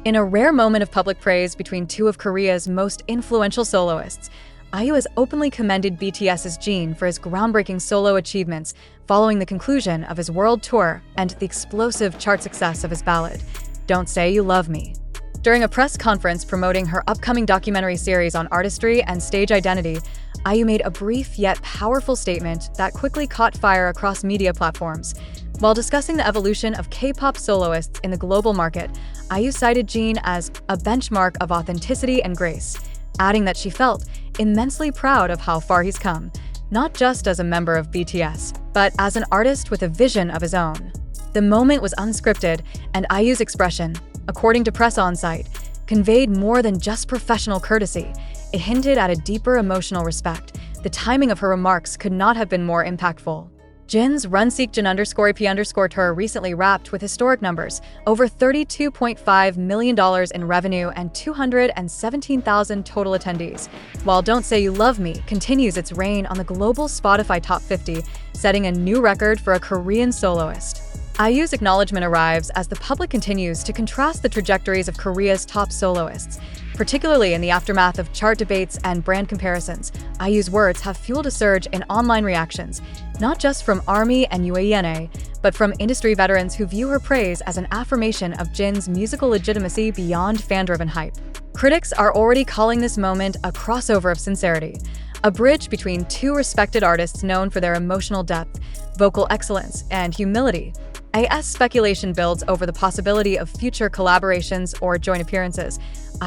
In a rare moment of public praise between two of Korea's most influential soloists, IU has openly commended BTS's Jin for his groundbreaking solo achievements following the conclusion of his world tour and the explosive chart success of his ballad, Don't Say You Love Me. During a press conference promoting her upcoming documentary series on artistry and stage identity, IU made a brief yet powerful statement that quickly caught fire across media platforms. While discussing the evolution of K-pop soloists in the global market, IU cited Jin as a benchmark of authenticity and grace, adding that she felt immensely proud of how far he's come, not just as a member of BTS, but as an artist with a vision of his own. The moment was unscripted, and IU's expression, according to press on-site, conveyed more than just professional courtesy. It hinted at a deeper emotional respect. The timing of her remarks could not have been more impactful. Jin's Run Seokjin _EP_ tour recently wrapped with historic numbers, over $32.5 million in revenue and 217,000 total attendees, while Don't Say You Love Me continues its reign on the global Spotify Top 50, setting a new record for a Korean soloist. IU's acknowledgement arrives as the public continues to contrast the trajectories of Korea's top soloists. Particularly in the aftermath of chart debates and brand comparisons, IU's words have fueled a surge in online reactions, not just from ARMY and UAENA, but from industry veterans who view her praise as an affirmation of Jin's musical legitimacy beyond fan-driven hype. Critics are already calling this moment a crossover of sincerity, a bridge between two respected artists known for their emotional depth, vocal excellence, and humility. As speculation builds over the possibility of future collaborations or joint appearances,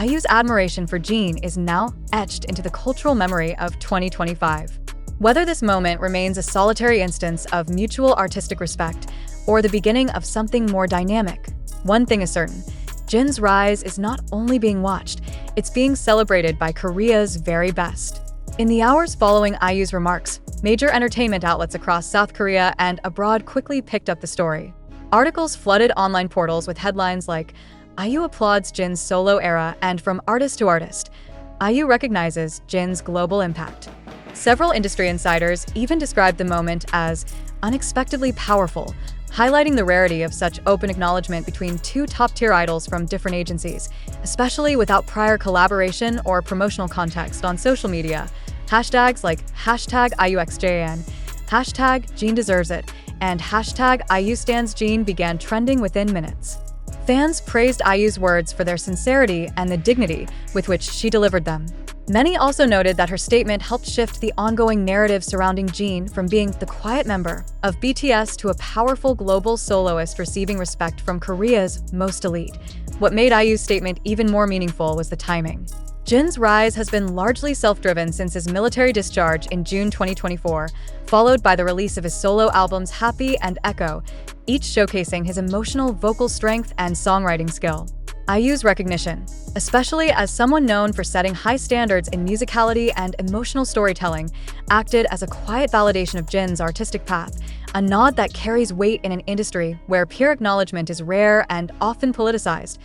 IU's admiration for Jin is now etched into the cultural memory of 2025. Whether this moment remains a solitary instance of mutual artistic respect or the beginning of something more dynamic, one thing is certain: Jin's rise is not only being watched, it's being celebrated by Korea's very best. In the hours following IU's remarks, major entertainment outlets across South Korea and abroad quickly picked up the story. Articles flooded online portals with headlines like, IU applauds Jin's solo era, and from artist to artist, IU recognizes Jin's global impact. Several industry insiders even described the moment as unexpectedly powerful, highlighting the rarity of such open acknowledgement between two top-tier idols from different agencies, especially without prior collaboration or promotional context on social media. Hashtags like #IUXJAN, #JinDeservesIt, and #IUStandsJin began trending within minutes. Fans praised IU's words for their sincerity and the dignity with which she delivered them. Many also noted that her statement helped shift the ongoing narrative surrounding Jin from being the quiet member of BTS to a powerful global soloist receiving respect from Korea's most elite. What made IU's statement even more meaningful was the timing. Jin's rise has been largely self-driven since his military discharge in June 2024, followed by the release of his solo albums Happy and Echo, each showcasing his emotional vocal strength and songwriting skill. IU's recognition, especially as someone known for setting high standards in musicality and emotional storytelling, acted as a quiet validation of Jin's artistic path, a nod that carries weight in an industry where peer acknowledgement is rare and often politicized.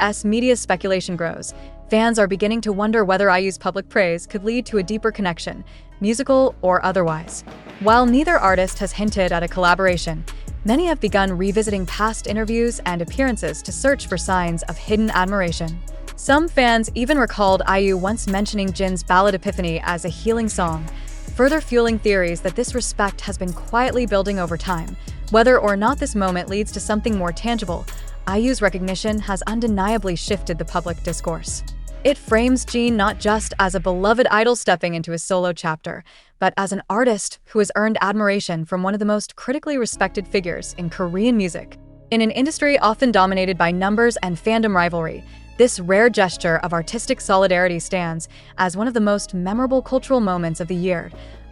As media speculation grows, fans are beginning to wonder whether IU's public praise could lead to a deeper connection, musical or otherwise. While neither artist has hinted at a collaboration, many have begun revisiting past interviews and appearances to search for signs of hidden admiration. Some fans even recalled IU once mentioning Jin's ballad Epiphany as a healing song, further fueling theories that this respect has been quietly building over time. Whether or not this moment leads to something more tangible, IU's recognition has undeniably shifted the public discourse. It frames Jin not just as a beloved idol stepping into his solo chapter, but as an artist who has earned admiration from one of the most critically respected figures in Korean music. In an industry often dominated by numbers and fandom rivalry, this rare gesture of artistic solidarity stands as one of the most memorable cultural moments of the year.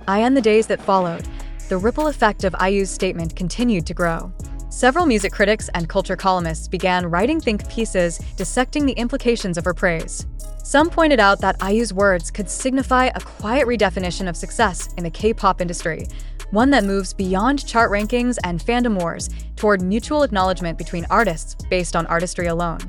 In the days that followed, the ripple effect of IU's statement continued to grow. Several music critics and culture columnists began writing think pieces dissecting the implications of her praise. Some pointed out that IU's words could signify a quiet redefinition of success in the K-pop industry, one that moves beyond chart rankings and fandom wars toward mutual acknowledgement between artists based on artistry alone.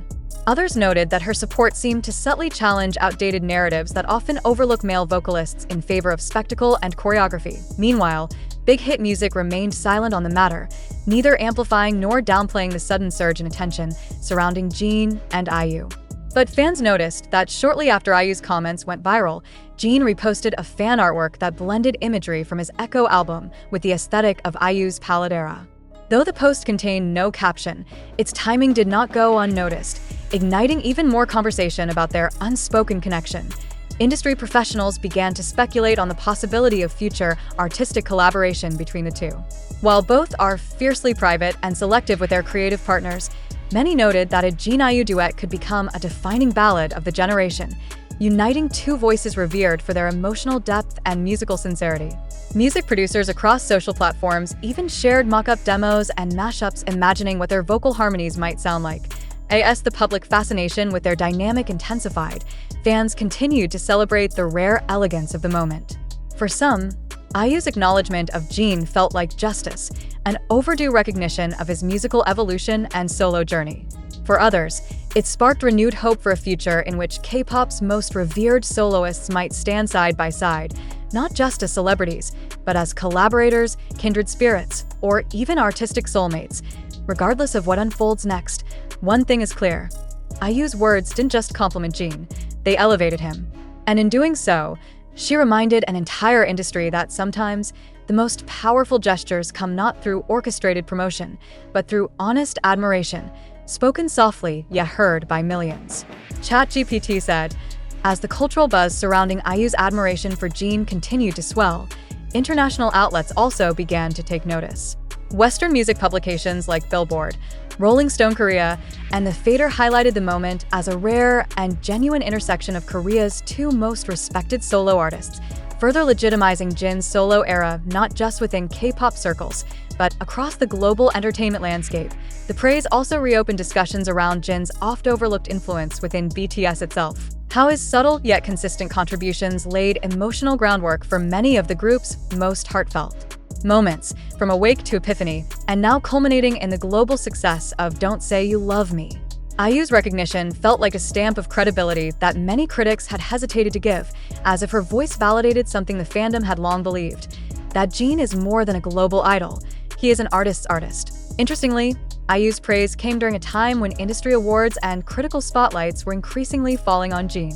Others noted that her support seemed to subtly challenge outdated narratives that often overlook male vocalists in favor of spectacle and choreography. Meanwhile, Big Hit Music remained silent on the matter, neither amplifying nor downplaying the sudden surge in attention surrounding Jin and IU. But fans noticed that shortly after IU's comments went viral, Jin reposted a fan artwork that blended imagery from his Echo album with the aesthetic of IU's Palette era. Though the post contained no caption, its timing did not go unnoticed, igniting even more conversation about their unspoken connection. Industry professionals began to speculate on the possibility of future artistic collaboration between the two. While both are fiercely private and selective with their creative partners, many noted that a Jin-IU duet could become a defining ballad of the generation, uniting two voices revered for their emotional depth and musical sincerity. Music producers across social platforms even shared mock-up demos and mashups imagining what their vocal harmonies might sound like. As the public fascination with their dynamic intensified, fans continued to celebrate the rare elegance of the moment. For some, IU's acknowledgement of Jin felt like justice, an overdue recognition of his musical evolution and solo journey. For others, it sparked renewed hope for a future in which K-pop's most revered soloists might stand side by side, not just as celebrities, but as collaborators, kindred spirits, or even artistic soulmates. Regardless of what unfolds next, one thing is clear: IU's words didn't just compliment Jin, they elevated him. And in doing so, she reminded an entire industry that sometimes the most powerful gestures come not through orchestrated promotion, but through honest admiration, spoken softly yet heard by millions. ChatGPT said, as the cultural buzz surrounding IU's admiration for Jin continued to swell, international outlets also began to take notice. Western music publications like Billboard, Rolling Stone Korea, and The Fader highlighted the moment as a rare and genuine intersection of Korea's two most respected solo artists, further legitimizing Jin's solo era not just within K-pop circles, but across the global entertainment landscape. The praise also reopened discussions around Jin's oft-overlooked influence within BTS itself. How his subtle yet consistent contributions laid emotional groundwork for many of the group's most heartfelt moments, from Awake to Epiphany, and now culminating in the global success of Don't Say You Love Me. IU's recognition felt like a stamp of credibility that many critics had hesitated to give, as if her voice validated something the fandom had long believed: that Jin is more than a global idol, he is an artist's artist. Interestingly, IU's praise came during a time when industry awards and critical spotlights were increasingly falling on Jin.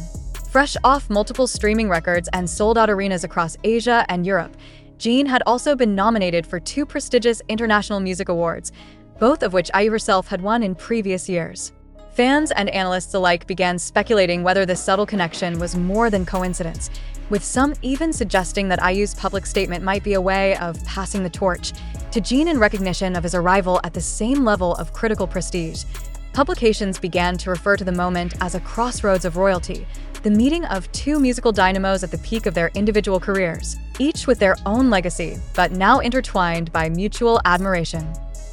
Fresh off multiple streaming records and sold-out arenas across Asia and Europe, Jin had also been nominated for 2 prestigious international music awards, both of which IU herself had won in previous years. Fans and analysts alike began speculating whether this subtle connection was more than coincidence, with some even suggesting that IU's public statement might be a way of passing the torch to Jin in recognition of his arrival at the same level of critical prestige. Publications began to refer to the moment as a crossroads of royalty, the meeting of 2 musical dynamos at the peak of their individual careers, each with their own legacy, but now intertwined by mutual admiration.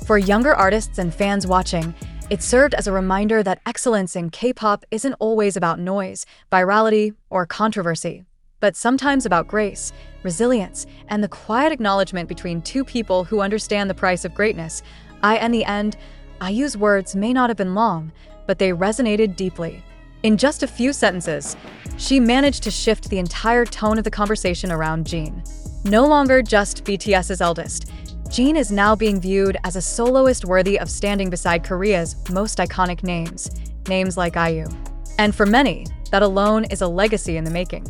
For younger artists and fans watching, it served as a reminder that excellence in K-pop isn't always about noise, virality, or controversy, but sometimes about grace, resilience, and the quiet acknowledgement between 2 people who understand the price of greatness. In the end, IU's words may not have been long, but they resonated deeply. In just a few sentences, she managed to shift the entire tone of the conversation around Jin. No longer just BTS's eldest, Jin is now being viewed as a soloist worthy of standing beside Korea's most iconic names like IU. And for many, that alone is a legacy in the making.